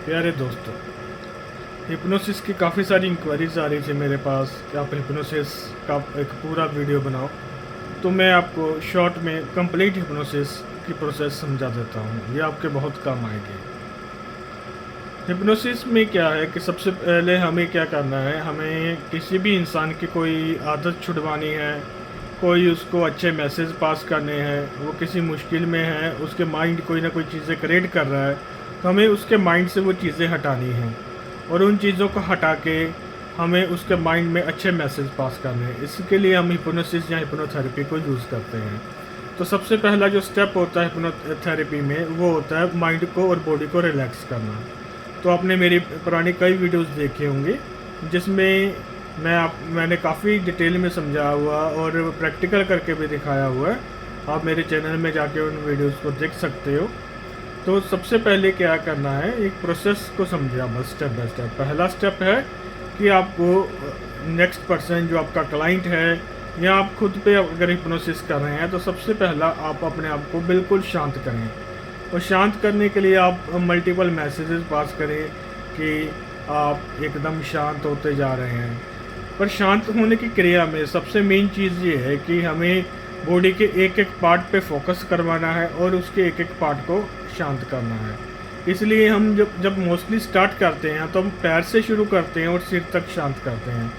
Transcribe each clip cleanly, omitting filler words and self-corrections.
प्यारे दोस्तों, हिप्नोसिस की काफ़ी सारी इंक्वायरीज आ रही थी मेरे पास कि आप हिप्नोसिस का एक पूरा वीडियो बनाओ। तो मैं आपको शॉर्ट में कंप्लीट हिप्नोसिस की प्रोसेस समझा देता हूँ, ये आपके बहुत काम आएगी। हिप्नोसिस में क्या है कि सबसे पहले हमें क्या करना है, हमें किसी भी इंसान की कोई आदत छुड़वानी है, कोई उसको अच्छे मैसेज पास करने हैं, वो किसी मुश्किल में है, उसके माइंड कोई ना कोई चीज़ें क्रिएट कर रहा है, तो हमें उसके माइंड से वो चीज़ें हटानी हैं और उन चीज़ों को हटा के हमें उसके माइंड में अच्छे मैसेज पास करने हैं। इसके लिए हम हिप्नोसिस या हिप्नोथेरेपी को यूज़ करते हैं। तो सबसे पहला जो स्टेप होता है हिप्नोथेरेपी में, वो होता है माइंड को और बॉडी को रिलैक्स करना। तो आपने मेरी पुरानी कई वीडियोस देखे होंगे जिसमें मैंने काफ़ी डिटेल में समझा हुआ और प्रैक्टिकल करके भी दिखाया हुआ है। आप मेरे चैनल में जाके उन वीडियोस को देख सकते हो। तो सबसे पहले क्या करना है, एक प्रोसेस को समझिए बस स्टेप बाय स्टेप। पहला स्टेप है कि आपको नेक्स्ट पर्सन जो आपका क्लाइंट है या आप खुद पे अगर हिप्नोसिस कर रहे हैं, तो सबसे पहला आप अपने आप को बिल्कुल शांत करें। और शांत करने के लिए आप मल्टीपल मैसेजेस पास करें कि आप एकदम शांत होते जा रहे हैं। पर शांत होने की क्रिया में सबसे मेन चीज़ ये है कि हमें बॉडी के एक एक पार्ट पे फोकस करवाना है और उसके एक एक पार्ट को शांत करना है। इसलिए हम जब मोस्टली स्टार्ट करते हैं तो हम पैर से शुरू करते हैं और सिर तक शांत करते हैं।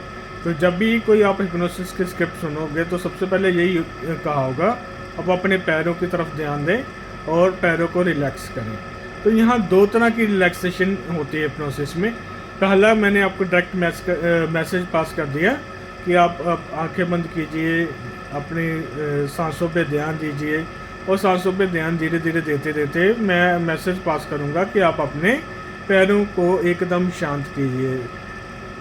तो जब भी कोई आप हिप्नोसिस की स्क्रिप्ट सुनोगे तो सबसे पहले यही कहा होगा, अब अपने पैरों की तरफ ध्यान दें और पैरों को रिलैक्स करें। तो यहाँ दो तरह की रिलैक्सेशन होती है हिप्नोसिस में। पहला मैंने आपको डायरेक्ट मैसेज पास कर दिया कि आप आंखें बंद कीजिए, अपनी सांसों पे ध्यान दीजिए और सांसों पे ध्यान धीरे धीरे देते देते मैं मैसेज पास करूँगा कि आप अपने पैरों को एकदम शांत कीजिए।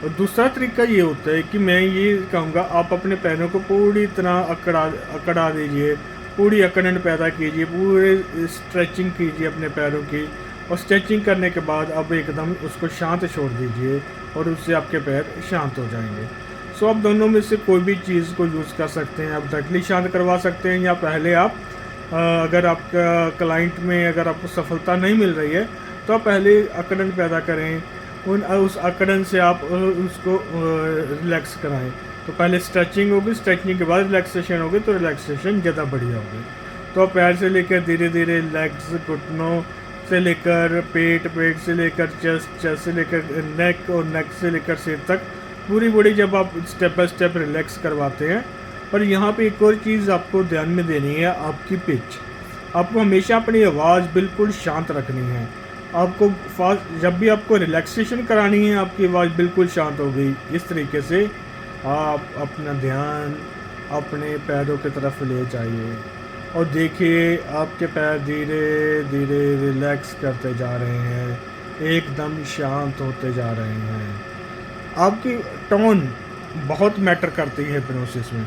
और दूसरा तरीका ये होता है कि मैं ये कहूँगा आप अपने पैरों को पूरी तरह अकड़ा दीजिए, पूरी अकड़न पैदा कीजिए, पूरे स्ट्रेचिंग कीजिए अपने पैरों की। और स्ट्रेचिंग करने के बाद अब एकदम उसको शांत छोड़ दीजिए और उससे आपके पैर शांत हो जाएंगे। सो आप दोनों में से कोई भी चीज़ को यूज़ कर सकते हैं। आप डायरेक्टली शांत करवा सकते हैं या पहले आप अगर आपका क्लाइंट में अगर आपको सफलता नहीं मिल रही है तो आप पहले अकड़न पैदा करें, उस अकड़न से आप उसको रिलैक्स कराएं। तो पहले स्ट्रेचिंग होगी, स्ट्रेचिंग के बाद रिलैक्सेशन होगी, तो रिलैक्सेशन ज़्यादा बढ़िया होगी। तो आप पैर से लेकर धीरे धीरे लेग्स, घुटनों से लेकर पेट, पेट से लेकर चेस्ट, चेस्ट से लेकर नेक और नेक से लेकर सिर तक पूरी बॉडी जब आप स्टेप बाय स्टेप रिलैक्स करवाते हैं। पर यहाँ पे एक और चीज़ आपको ध्यान में देनी है, आपकी पिच। आपको हमेशा अपनी आवाज़ बिल्कुल शांत रखनी है। आपको फास्ट जब भी आपको रिलैक्सेशन करानी है, आपकी आवाज़ बिल्कुल शांत हो गई। इस तरीके से आप अपना ध्यान अपने पैरों की तरफ ले जाइए और देखिए आपके पैर धीरे धीरे रिलैक्स करते जा रहे हैं, एकदम शांत होते जा रहे हैं। आपकी टोन बहुत मैटर करती है हिप्नोसिस में।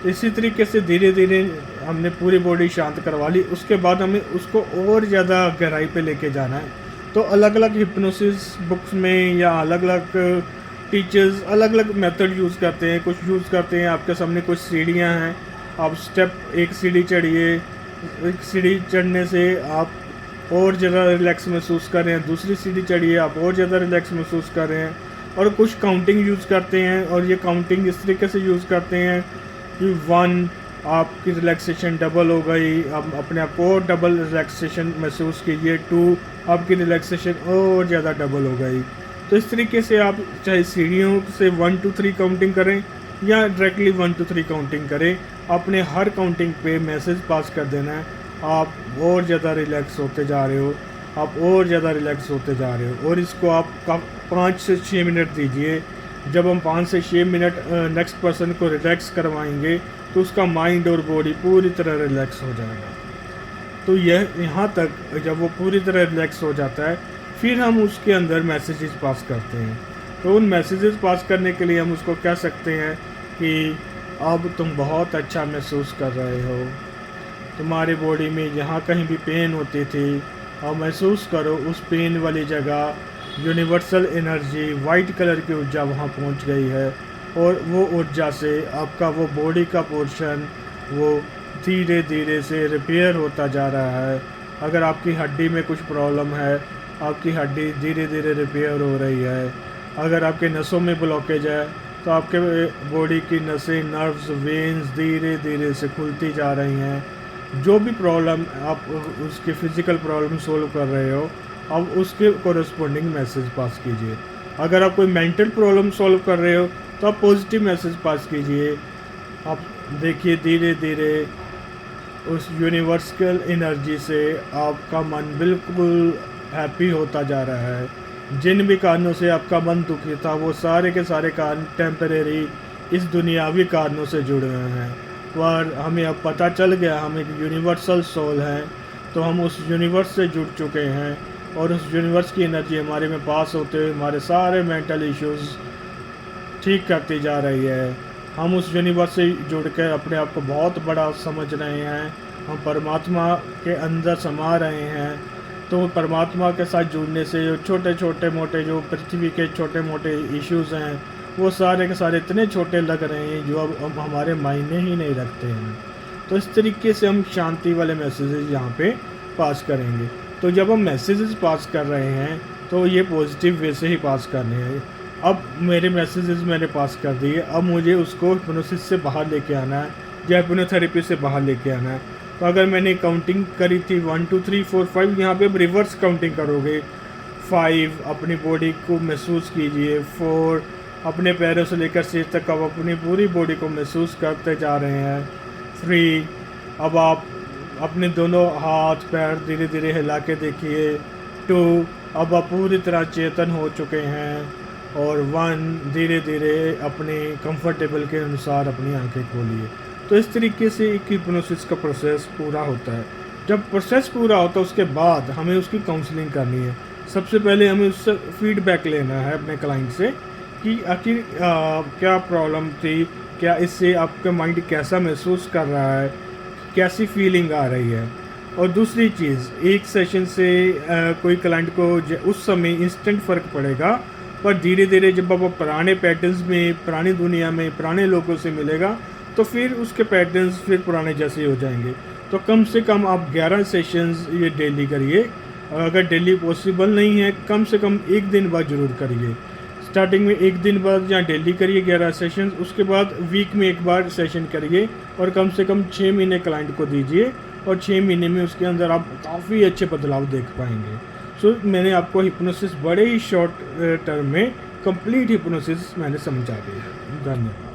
इसी तरीके से धीरे धीरे हमने पूरी बॉडी शांत करवा ली, उसके बाद हमें उसको और ज़्यादा गहराई पे लेके जाना है। तो अलग अलग हिप्नोसिस बुक्स में या अलग अलग टीचर्स अलग अलग मेथड यूज़ करते हैं। कुछ यूज़ करते हैं आपके सामने कुछ सीढ़ियाँ हैं, आप एक सीढ़ी चढ़िए, एक सीढ़ी चढ़ने से आप और ज़्यादा रिलैक्स महसूस कर रहे हैं, दूसरी सीढ़ी चढ़िए, आप और ज़्यादा रिलैक्स महसूस कर रहे हैं। और कुछ काउंटिंग यूज़ करते हैं और ये काउंटिंग इस तरीके से यूज़ करते हैं कि 1 आपकी रिलैक्सेशन डबल हो गई, आप अपने आप को और डबल रिलैक्सेशन महसूस कीजिए, 2 आपकी रिलैक्सेशन और ज़्यादा डबल हो गई। तो इस तरीके से आप चाहे सीढ़ियों से 1 to 3 काउंटिंग करें या डायरेक्टली 1 to 3 काउंटिंग करें, आपने हर काउंटिंग पे मैसेज पास कर देना है, आप और ज़्यादा रिलैक्स होते जा रहे हो, आप और ज़्यादा रिलैक्स होते जा रहे हो। और इसको आप 5 से 6 मिनट दीजिए। जब हम 5 से 6 मिनट नेक्स्ट पर्सन को रिलैक्स करवाएंगे तो उसका माइंड और बॉडी पूरी तरह रिलैक्स हो जाएगा। तो यहाँ तक जब वो पूरी तरह रिलैक्स हो जाता है, फिर हम उसके अंदर मैसेजेस पास करते हैं। तो उन मैसेजेस पास करने के लिए हम उसको कह सकते हैं कि अब तुम बहुत अच्छा महसूस कर रहे हो, तुम्हारी बॉडी में जहाँ कहीं भी पेन होती थी, अब महसूस करो उस पेन वाली जगह यूनिवर्सल एनर्जी, वाइट कलर की ऊर्जा वहाँ पहुँच गई है और वो ऊर्जा से आपका वो बॉडी का पोर्शन वो धीरे धीरे से रिपेयर होता जा रहा है। अगर आपकी हड्डी में कुछ प्रॉब्लम है, आपकी हड्डी धीरे धीरे रिपेयर हो रही है। अगर आपके नसों में ब्लॉकेज है तो आपके बॉडी की नसें, नर्व्स, वेन्स धीरे धीरे से खुलती जा रही हैं। जो भी प्रॉब्लम आप उसके फिज़िकल प्रॉब्लम सोल्व कर रहे हो, अब उसके कोरस्पॉन्डिंग मैसेज पास कीजिए। अगर आप कोई मेंटल प्रॉब्लम सॉल्व कर रहे हो तो आप पॉजिटिव मैसेज पास कीजिए। आप देखिए धीरे धीरे उस यूनिवर्सल एनर्जी से आपका मन बिल्कुल हैप्पी होता जा रहा है। जिन भी कारणों से आपका मन दुखी था वो सारे के सारे कारण टेम्परेरी इस दुनियावी कारणों से जुड़े हुए हैं। पर हमें अब पता चल गया हम एक यूनिवर्सल सोल हैं, तो हम उस यूनिवर्स से जुड़ चुके हैं और उस यूनिवर्स की एनर्जी हमारे में पास होते हुए हमारे सारे मेंटल इश्यूज़ ठीक करती जा रही है। हम उस यूनिवर्स से जुड़ कर अपने आप को बहुत बड़ा समझ रहे हैं। हम परमात्मा के अंदर समा रहे हैं। तो परमात्मा के साथ जुड़ने से जो छोटे छोटे मोटे जो पृथ्वी के छोटे मोटे इश्यूज़ हैं वो सारे के सारे इतने छोटे लग रहे हैं जो अब हमारे मायने ही नहीं रखते हैं। तो इस तरीके से हम शांति वाले मैसेजेस यहाँ पे पास करेंगे। तो जब हम मैसेजेस पास कर रहे हैं तो ये पॉजिटिव वे से ही पास करने हैं। अब मेरे मैसेजेस मैंने पास कर दिए, अब मुझे उसको हिप्नोसिस से बाहर लेके आना है या हिप्नोथेरेपी से बाहर लेके आना है। तो अगर मैंने काउंटिंग करी थी 1 2 3 4 5, यहाँ पे रिवर्स काउंटिंग करोगे। 5 अपनी बॉडी को महसूस कीजिए। 4 अपने पैरों से लेकर सिर तक अब अपनी पूरी बॉडी को महसूस करते जा रहे हैं। 3 अब आप अपने दोनों हाथ पैर धीरे धीरे हिला के देखिए। 2 अब आप पूरी तरह चेतन हो चुके हैं। और 1 धीरे धीरे अपने कंफर्टेबल के अनुसार अपनी आंखें खोलिए। तो इस तरीके से एक हिप्नोसिस का प्रोसेस पूरा होता है। जब प्रोसेस पूरा होता है उसके बाद हमें उसकी काउंसलिंग करनी है। सबसे पहले हमें उससे फीडबैक लेना है अपने क्लाइंट से कि आखिर क्या प्रॉब्लम थी, क्या इससे आपका माइंड कैसा महसूस कर रहा है, कैसी फीलिंग आ रही है। और दूसरी चीज़, एक सेशन से कोई क्लाइंट को उस समय इंस्टेंट फ़र्क पड़ेगा, पर धीरे धीरे जब आप पुराने पैटर्न्स में, पुरानी दुनिया में, पुराने लोगों से मिलेगा तो फिर उसके पैटर्न्स फिर पुराने जैसे हो जाएंगे। तो कम से कम आप 11 सेशंस ये डेली करिए। अगर डेली पॉसिबल नहीं है, कम से कम एक दिन बाद ज़रूर करिए। स्टार्टिंग में एक दिन बाद या डेली करिए 11 सेशंस, उसके बाद वीक में एक बार सेशन करिए और कम से कम 6 महीने क्लाइंट को दीजिए और 6 महीने में उसके अंदर आप काफ़ी अच्छे बदलाव देख पाएंगे। सो मैंने आपको हिप्नोसिस बड़े ही शॉर्ट टर्म में कंप्लीट हिप्नोसिस मैंने समझा दिया है। धन्यवाद।